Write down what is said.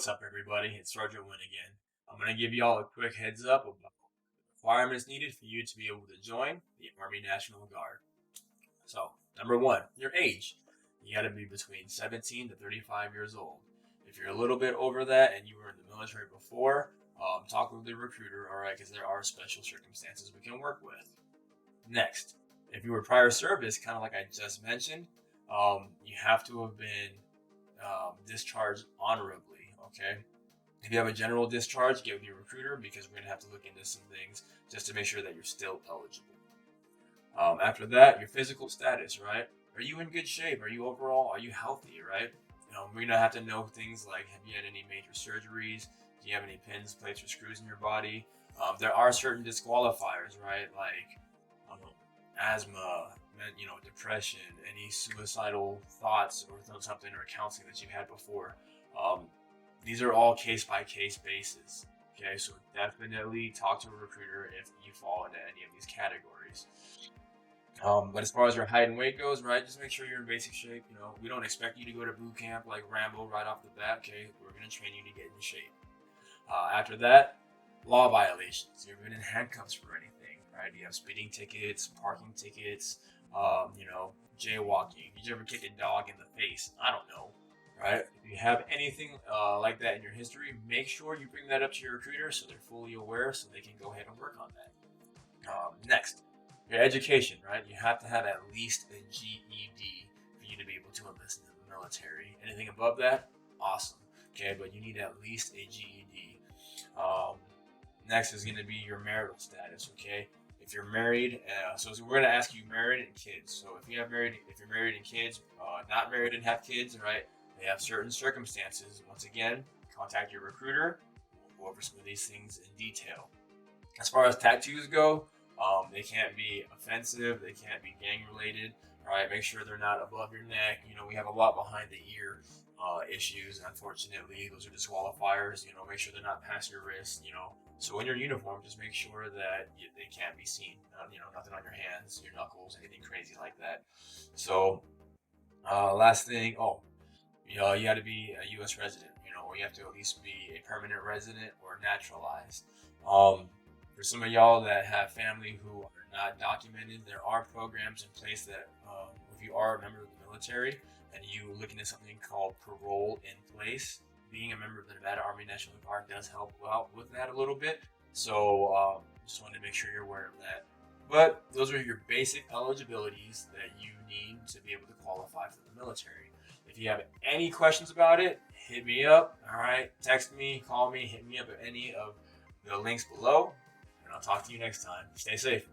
what's up, everybody? It's Sergeant Win again. I'm going to give you all a quick heads up about the requirements needed for you to be able to join the Army National Guard. So, number one, your age. You got to be between 17 to 35 years old. If you're a little bit over that and you were in the military before, talk with the recruiter, all right, because there are special circumstances we can work with. Next, if you were prior service, kind of like I just mentioned, you have to have been discharged honorably, okay? If you have a general discharge, get with your recruiter because we're going to have to look into some things just to make sure that you're still eligible. After that, your physical status, right? Are you in good shape? Are you healthy, right? We're going to have to know things like, have you had any major surgeries? Do you have any pins, plates, or screws in your body? There are certain disqualifiers, right? Like asthma, depression, any suicidal thoughts or something, or counseling that you've had before. These are all case-by-case basis. Okay, so definitely talk to a recruiter if you fall into any of these categories. But as far as your height and weight goes, right, just make sure you're in basic shape. We don't expect you to go to boot camp like Rambo right off the bat. Okay, we're going to train you to get in shape. After that, law violations. You've been in handcuffs for anything, right? You have speeding tickets, parking tickets, jaywalking. Did you ever kick a dog in the face? I don't know, right? If you have anything like that in your history, make sure you bring that up to your recruiter so they're fully aware so they can go ahead and work on that. Next, your education, right? You have to have at least a GED for you to be able to enlist in the military. Anything above that, awesome. Okay, but you need at least a GED. Next is going to be your marital status. Okay, if you're married, so we're going to ask you married and kids. So if you're married and kids, not married and have kids, right? They have certain circumstances. Once again, contact your recruiter. We'll go over some of these things in detail. As far as tattoos go, they can't be offensive. They can't be gang related. All right, make sure they're not above your neck. We have a lot behind the ear issues. Unfortunately, those are disqualifiers. Make sure they're not past your wrist. So in your uniform, just make sure that they can't be seen. Nothing on your hands, your knuckles, anything crazy like that. So, last thing, you got to be a U.S. resident. Or you have to at least be a permanent resident or naturalized. For some of y'all that have family who are not documented, there are programs in place that if you are a member of the military and you looking at something called parole in place, being a member of the Nevada Army National Guard does help out with that a little bit. So just wanted to make sure you're aware of that. But those are your basic eligibilities that you need to be able to qualify for the military. If you have any questions about it, hit me up. All right, text me, call me, hit me up at any of the links below. I'll talk to you next time. Stay safe.